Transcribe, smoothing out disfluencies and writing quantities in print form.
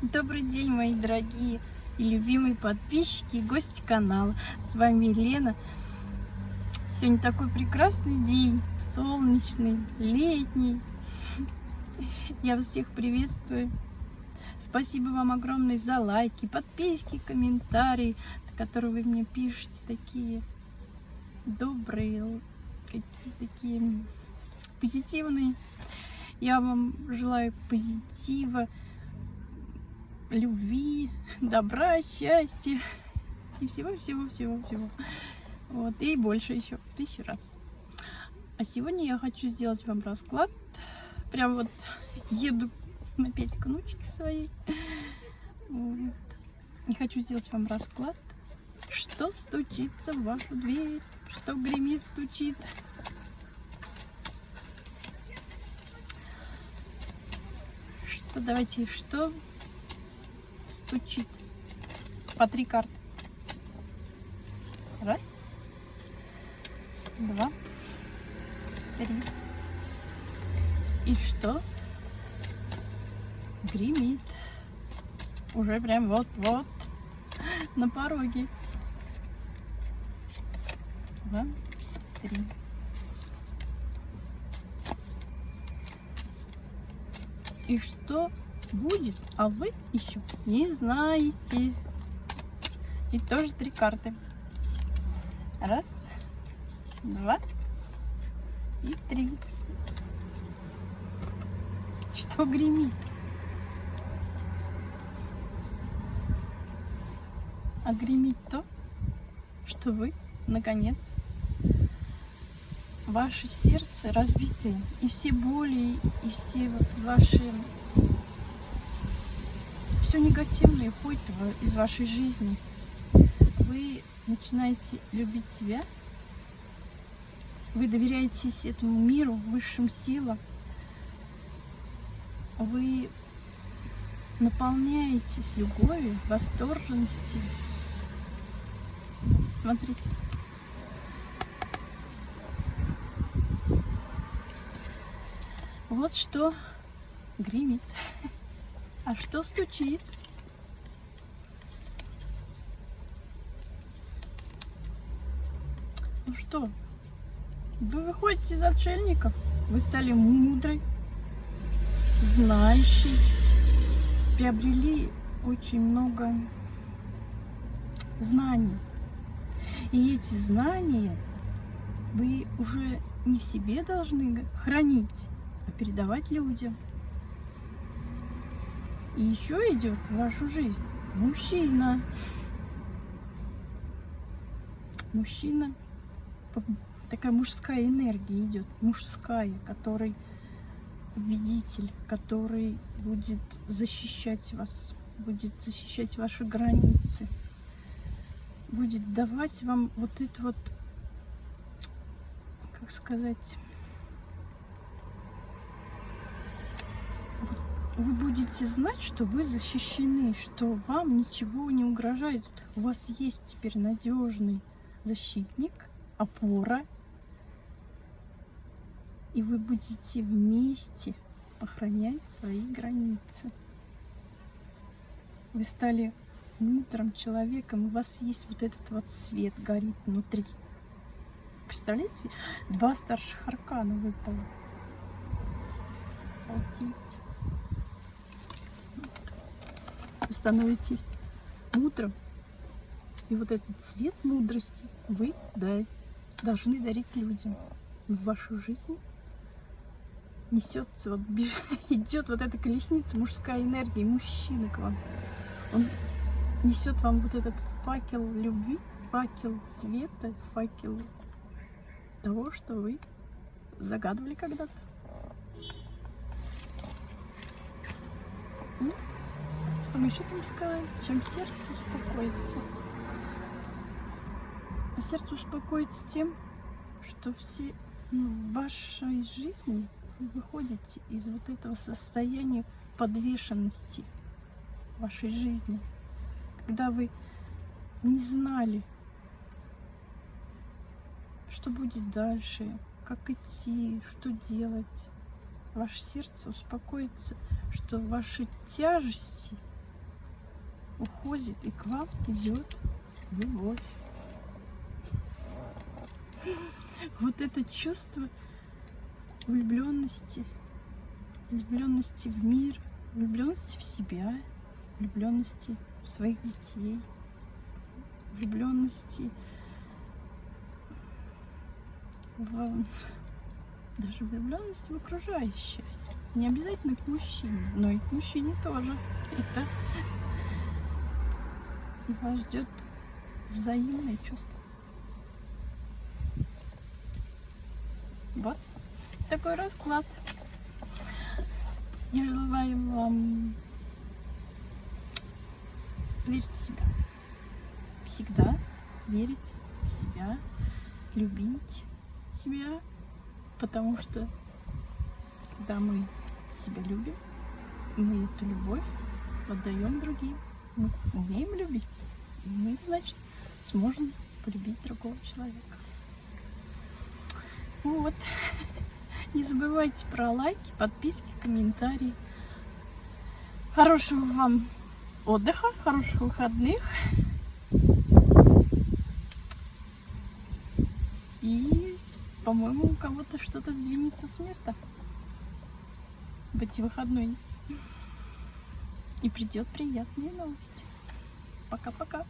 Добрый день, мои дорогие и любимые подписчики и гости канала. С вами Лена. Сегодня такой прекрасный день, солнечный, летний. Я вас всех приветствую. Спасибо вам огромное за лайки, подписки, комментарии, которые вы мне пишете, такие добрые, такие позитивные. Я вам желаю позитива, любви, добра, счастья и всего. Вот, и больше еще, 1000 раз. А сегодня я хочу сделать вам расклад. Прям вот еду опять к внучке своей. Вот. И хочу сделать вам расклад, что стучится в вашу дверь, что гремит, стучит. Давайте, что стучит? По 3 карты. 1, 2, 3. И что гремит? Уже прям вот-вот на пороге. 2, 3. И что будет, а вы еще не знаете. И тоже 3 карты. 1, 2 и 3. Что гремит? А гремит то, что вы, наконец, ваше сердце разбитое, и все боли, и все вот ваши, все негативное уходит из вашей жизни. Вы начинаете любить себя, вы доверяетесь этому миру, высшим силам, вы наполняетесь любовью, восторженностью. Смотрите. Вот что гремит. А что стучит? Ну что, вы выходите из отшельников, вы стали мудрой, знающей, приобрели очень много знаний. И эти знания вы уже не в себе должны хранить, а передавать людям. И еще идет в вашу жизнь мужчина. Мужчина, такая мужская энергия идет, мужская, который победитель, который будет защищать вас, будет защищать ваши границы, будет давать вам вот это вот, как сказать, вы будете знать, что вы защищены, что вам ничего не угрожает. У вас есть теперь надежный защитник, опора, и вы будете вместе охранять свои границы. Вы стали мудрым человеком, у вас есть вот этот вот свет горит внутри. Представляете, 2 старших аркана выпало. Обалдеть. Вы становитесь мудрым, и вот этот цвет мудрости вы должны дарить людям. В вашу жизнь несется, вот, идет вот эта колесница, мужская энергия, мужчина к вам. Он несет вам вот этот факел любви, факел света, факел того, что вы загадывали когда-то. Что мы еще там сказали? Чем сердце успокоится. А сердце успокоится тем, что все в вашей жизни вы выходите из вот этого состояния подвешенности вашей жизни, когда вы не знали, что будет дальше, как идти, что делать. Ваше сердце успокоится, что ваши тяжести уходит, и к вам идет любовь. Вот это чувство влюбленности в мир, влюбленности в себя, влюбленности в своих детей, влюбленности даже влюбленности в окружающее. Не обязательно к мужчине, но и к мужчине тоже. Это вас ждет взаимное чувство. Вот такой расклад. Я желаю вам верить в себя. Всегда верить в себя, любить себя, потому что когда мы себя любим, мы эту любовь отдаем другим. Мы умеем любить, и мы, значит, сможем полюбить другого человека. Вот. Не забывайте про лайки, подписки, комментарии. Хорошего вам отдыха, хороших выходных. И, по-моему, у кого-то что-то сдвинется с места в эти выходные. И придет приятные новости. Пока-пока.